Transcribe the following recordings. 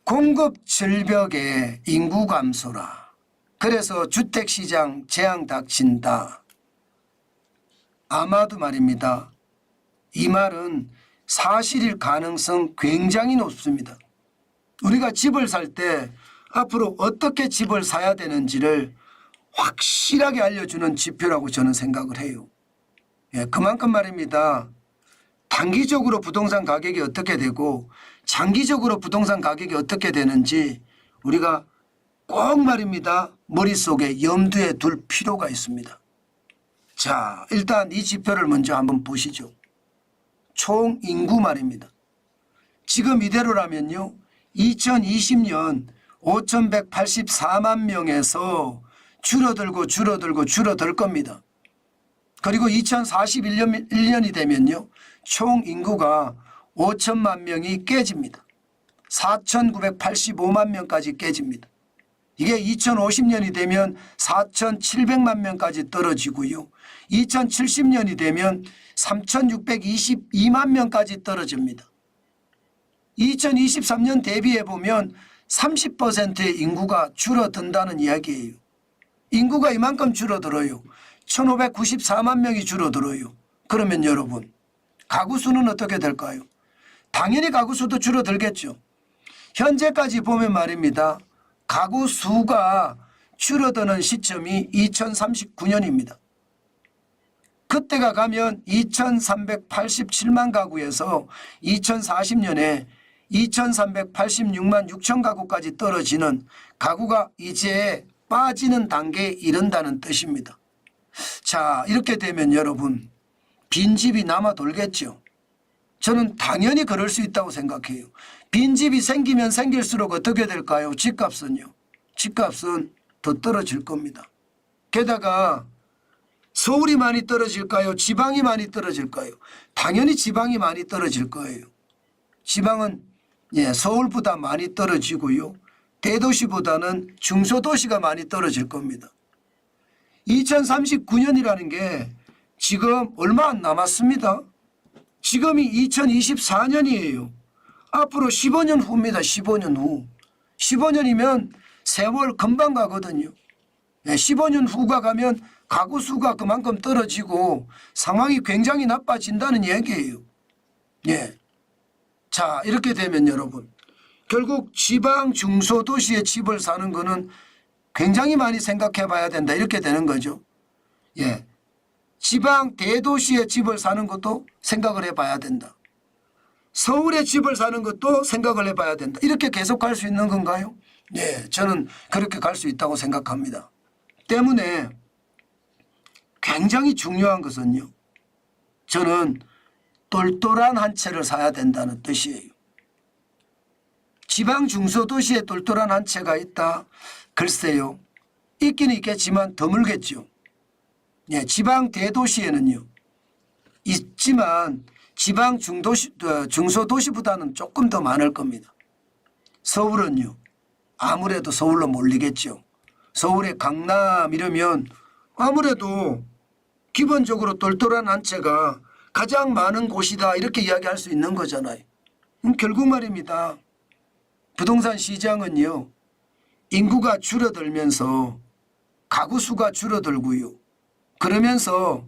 공급 절벽에 인구 감소라. 그래서 주택시장 재앙 닥친다. 아마도 말입니다. 이 말은 사실일 가능성 굉장히 높습니다. 우리가 집을 살 때 앞으로 어떻게 집을 사야 되는지를 확실하게 알려주는 지표라고 저는 생각을 해요. 예, 그만큼 말입니다. 단기적으로 부동산 가격이 어떻게 되고 장기적으로 부동산 가격이 어떻게 되는지 우리가 꼭 말입니다. 머릿속에 염두에 둘 필요가 있습니다. 자, 일단 이 지표를 먼저 한번 보시죠. 총 인구 말입니다. 지금 이대로라면요. 2020년 5,184만 명에서 줄어들 겁니다. 그리고 2041년이 되면요. 총 인구가 5천만 명이 깨집니다. 4,985만 명까지 깨집니다. 이게 2050년이 되면 4,700만 명까지 떨어지고요. 2070년이 되면 3,622만 명까지 떨어집니다. 2023년 대비해 보면 30%의 인구가 줄어든다는 이야기예요. 인구가 이만큼 줄어들어요. 1,594만 명이 줄어들어요. 그러면 여러분 가구 수는 어떻게 될까요? 당연히 가구 수도 줄어들겠죠. 현재까지 보면 말입니다. 가구 수가 줄어드는 시점이 2039년입니다. 그때가 가면 2,387만 가구에서 2040년에 2,386만 6천 가구까지 떨어지는 가구가 이제 빠지는 단계에 이른다는 뜻입니다. 자, 이렇게 되면 여러분 빈집이 남아 돌겠죠. 저는 당연히 그럴 수 있다고 생각해요. 빈집이 생기면 생길수록 어떻게 될까요? 집값은요. 집값은 더 떨어질 겁니다. 게다가 서울이 많이 떨어질까요? 지방이 많이 떨어질까요? 당연히 지방이 많이 떨어질 거예요. 지방은 서울보다 많이 떨어지고요. 대도시보다는 중소도시가 많이 떨어질 겁니다. 2039년이라는 게 지금 얼마 안 남았습니다. 지금이 2024년이에요. 앞으로 15년 후입니다. 15년 후. 15년이면 세월 금방 가거든요. 15년 후가 가면 가구 수가 그만큼 떨어지고 상황이 굉장히 나빠진다는 얘기예요. 예. 자, 이렇게 되면 여러분 결국 지방 중소도시에 집을 사는 거는 굉장히 많이 생각해 봐야 된다. 이렇게 되는 거죠. 예. 지방 대도시에 집을 사는 것도 생각을 해봐야 된다. 서울에 집을 사는 것도 생각을 해봐야 된다. 이렇게 계속 갈 수 있는 건가요? 네, 저는 그렇게 갈 수 있다고 생각합니다. 때문에 굉장히 중요한 것은요. 저는 똘똘한 한 채를 사야 된다는 뜻이에요. 지방 중소도시에 똘똘한 한 채가 있다. 글쎄요. 있기는 있겠지만 드물겠죠. 예, 지방 대도시에는요. 있지만 지방 중소도시보다는 조금 더 많을 겁니다. 서울은요. 아무래도 서울로 몰리겠죠. 서울의 강남 이러면 아무래도 기본적으로 똘똘한 한 채가 가장 많은 곳이다 이렇게 이야기할 수 있는 거잖아요. 결국 말입니다. 부동산 시장은요. 인구가 줄어들면서 가구 수가 줄어들고요. 그러면서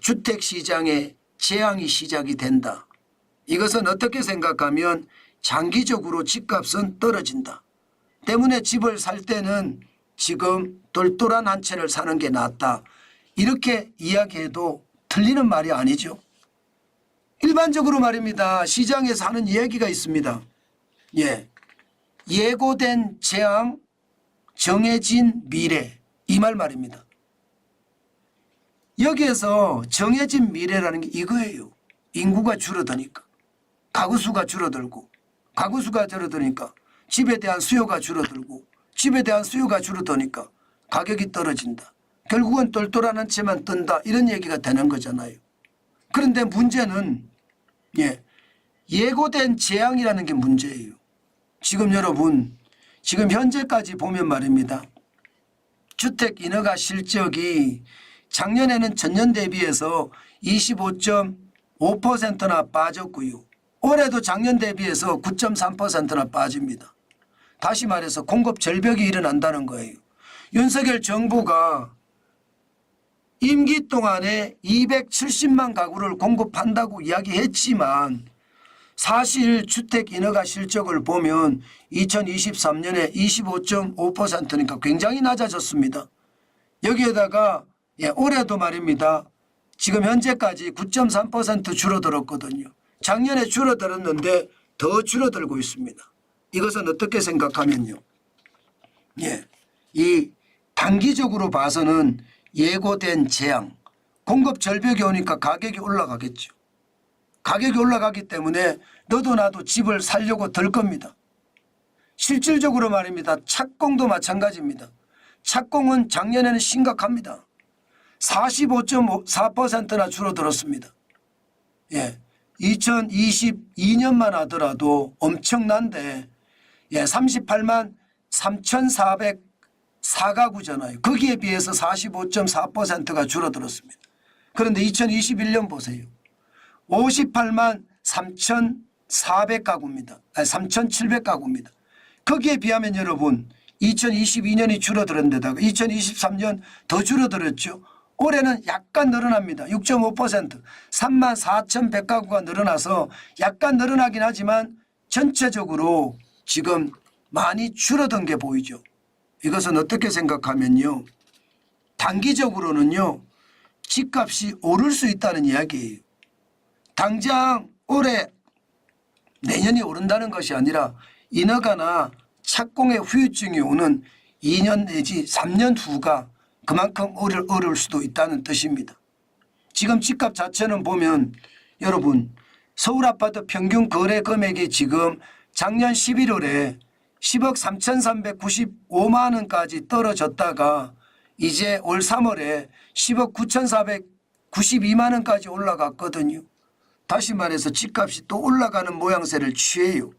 주택시장의 재앙이 시작이 된다. 이것은 어떻게 생각하면 장기적으로 집값은 떨어진다. 때문에 집을 살 때는 지금 똘똘한 한 채를 사는 게 낫다. 이렇게 이야기해도 틀리는 말이 아니죠. 일반적으로 말입니다. 시장에서 하는 이야기가 있습니다. 예고된 재앙, 정해진 미래 이 말입니다. 여기에서 정해진 미래라는 게 이거예요. 인구가 줄어드니까 가구수가 줄어들고 가구수가 줄어드니까 집에 대한 수요가 줄어들고 집에 대한 수요가 줄어드니까 가격이 떨어진다. 결국은 똘똘한 한 채만 뜬다 이런 얘기가 되는 거잖아요. 그런데 문제는 예고된 재앙이라는 게 문제예요. 지금 여러분 지금 현재까지 보면 말입니다. 주택 인허가 실적이 작년에는 전년 대비해서 25.5%나 빠졌고요. 올해도 작년 대비해서 9.3%나 빠집니다. 다시 말해서 공급 절벽이 일어난다는 거예요. 윤석열 정부가 임기 동안에 270만 가구를 공급한다고 이야기했지만 사실 주택 인허가 실적을 보면 2023년에 25.5%니까 굉장히 낮아졌습니다. 여기에다가 올해도 말입니다. 지금 현재까지 9.3% 줄어들었거든요. 작년에 줄어들었는데 더 줄어들고 있습니다. 이것은 어떻게 생각하면요. 이 단기적으로 봐서는 예고된 재앙, 공급 절벽이 오니까 가격이 올라가겠죠. 가격이 올라가기 때문에 너도 나도 집을 살려고 들 겁니다. 실질적으로 말입니다. 착공도 마찬가지입니다. 착공은 작년에는 심각합니다. 45.4%나 줄어들었습니다. 2022년만 하더라도 엄청난데 38만 3,404가구잖아요. 거기에 비해서 45.4%가 줄어들었습니다. 그런데 2021년 보세요. 58만 3,400가구입니다. 3,700가구입니다. 거기에 비하면 여러분 2022년이 줄어들었는데다가 2023년 더 줄어들었죠. 올해는 약간 늘어납니다. 6.5% 34,100가구가 늘어나서 약간 늘어나긴 하지만 전체적으로 지금 많이 줄어든 게 보이죠. 이것은 어떻게 생각하면요. 단기적으로는요. 집값이 오를 수 있다는 이야기예요. 당장 올해 내년이 오른다는 것이 아니라 인허가나 착공의 후유증이 오는 2년 내지 3년 후가 그만큼 어려울 수도 있다는 뜻입니다. 지금 집값 자체는 보면 여러분 서울 아파트 평균 거래 금액이 지금 작년 11월에 10억 3,395만 원까지 떨어졌다가 이제 올 3월에 10억 9,492만 원까지 올라갔거든요. 다시 말해서 집값이 또 올라가는 모양새를 취해요.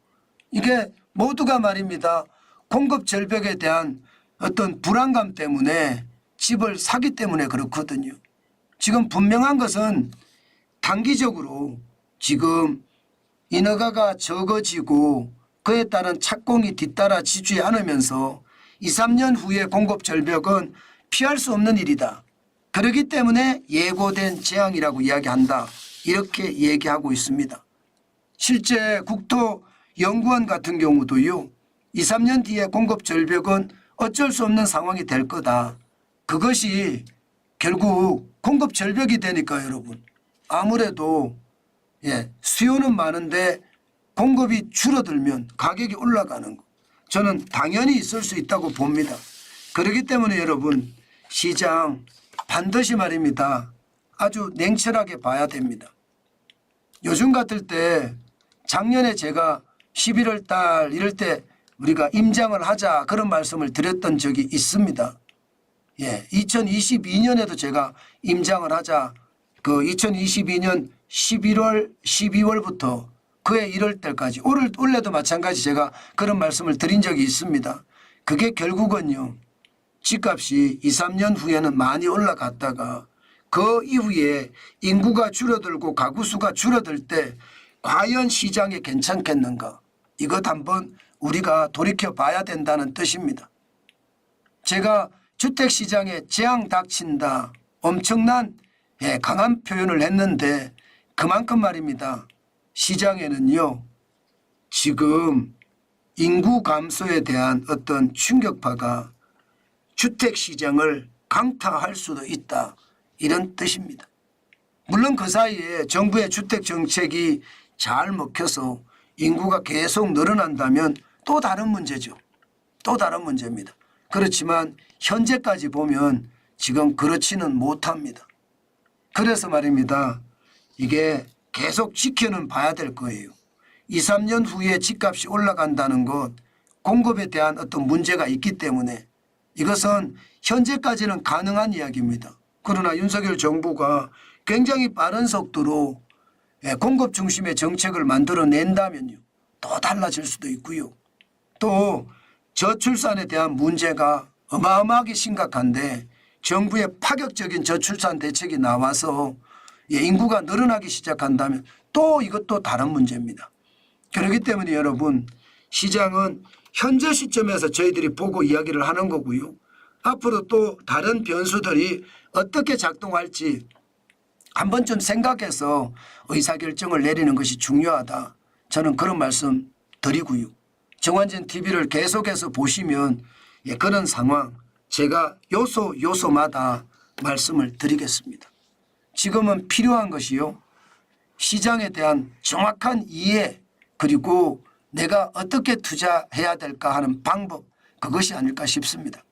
이게 모두가 말입니다. 공급 절벽에 대한 어떤 불안감 때문에 집을 사기 때문에 그렇거든요. 지금 분명한 것은 단기적으로 지금 인허가가 적어지고 그에 따른 착공이 뒤따라지지 않으면서 2, 3년 후에 공급 절벽은 피할 수 없는 일이다. 그렇기 때문에 예고된 재앙이라고 이야기한다. 이렇게 얘기하고 있습니다. 실제 국토연구원 같은 경우도요. 2, 3년 뒤에 공급 절벽은 어쩔 수 없는 상황이 될 거다. 그것이 결국 공급 절벽이 되니까 여러분 아무래도 수요는 많은데 공급이 줄어들면 가격이 올라가는 거 저는 당연히 있을 수 있다고 봅니다. 그렇기 때문에 여러분 시장 반드시 말입니다. 아주 냉철하게 봐야 됩니다. 요즘 같을 때 작년에 제가 11월 달 이럴 때 우리가 임장을 하자 그런 말씀을 드렸던 적이 있습니다. 2022년에도 제가 임장을 하자 그 2022년 11월 12월부터 그해 1월 달까지 올해도 마찬가지 제가 그런 말씀을 드린 적이 있습니다. 그게 결국은요. 집값이 2, 3년 후에는 많이 올라갔다가 그 이후에 인구가 줄어들고 가구 수가 줄어들 때 과연 시장에 괜찮겠는가 이것 한번 우리가 돌이켜 봐야 된다는 뜻입니다. 제가 주택시장에 재앙 닥친다 엄청난 강한 표현을 했는데 그만큼 말입니다. 시장에는요 지금 인구 감소에 대한 어떤 충격파가 주택시장을 강타할 수도 있다 이런 뜻입니다. 물론 그 사이에 정부의 주택정책이 잘 먹혀서 인구가 계속 늘어난다면 또 다른 문제죠. 또 다른 문제입니다. 그렇지만 현재까지 보면 지금 그렇지는 못합니다. 그래서 말입니다. 이게 계속 지켜는 봐야 될 거예요. 2, 3년 후에 집값이 올라간다는 것 공급에 대한 어떤 문제가 있기 때문에 이것은 현재까지는 가능한 이야기입니다. 그러나 윤석열 정부가 굉장히 빠른 속도로 공급 중심의 정책을 만들어낸다면요. 또 달라질 수도 있고요. 또 저출산에 대한 문제가 어마어마하게 심각한데 정부의 파격적인 저출산 대책이 나와서 인구가 늘어나기 시작한다면 또 이것도 다른 문제입니다. 그렇기 때문에 여러분 시장은 현재 시점에서 저희들이 보고 이야기를 하는 거고요. 앞으로 또 다른 변수들이 어떻게 작동할지 한 번쯤 생각해서 의사결정을 내리는 것이 중요하다. 저는 그런 말씀 드리고요. 정환진 TV를 계속해서 보시면 그런 상황 제가 요소마다 말씀을 드리겠습니다. 지금은 필요한 것이요. 시장에 대한 정확한 이해 그리고 내가 어떻게 투자해야 될까 하는 방법 그것이 아닐까 싶습니다.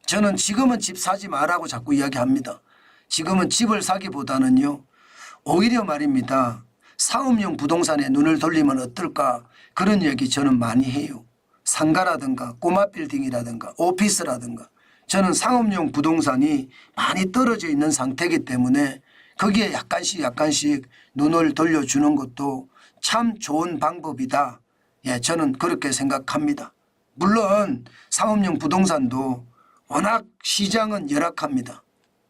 저는 지금은 집 사지 말라고 자꾸 이야기합니다. 지금은 집을 사기보다는요. 오히려 말입니다. 사업용 부동산에 눈을 돌리면 어떨까 그런 얘기 저는 많이 해요. 상가라든가 꼬마 빌딩이라든가 오피스라든가 저는 상업용 부동산이 많이 떨어져 있는 상태이기 때문에 거기에 약간씩 눈을 돌려주는 것도 참 좋은 방법이다. 예, 저는 그렇게 생각합니다. 물론 상업용 부동산도 워낙 시장은 열악합니다.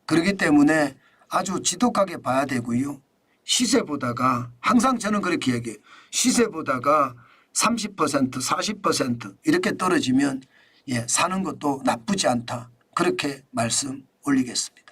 그렇기 때문에 아주 지독하게 봐야 되고요. 시세보다가 항상 저는 그렇게 얘기해요. 시세보다가 30% 40% 이렇게 떨어지면 사는 것도 나쁘지 않다. 그렇게 말씀 올리겠습니다.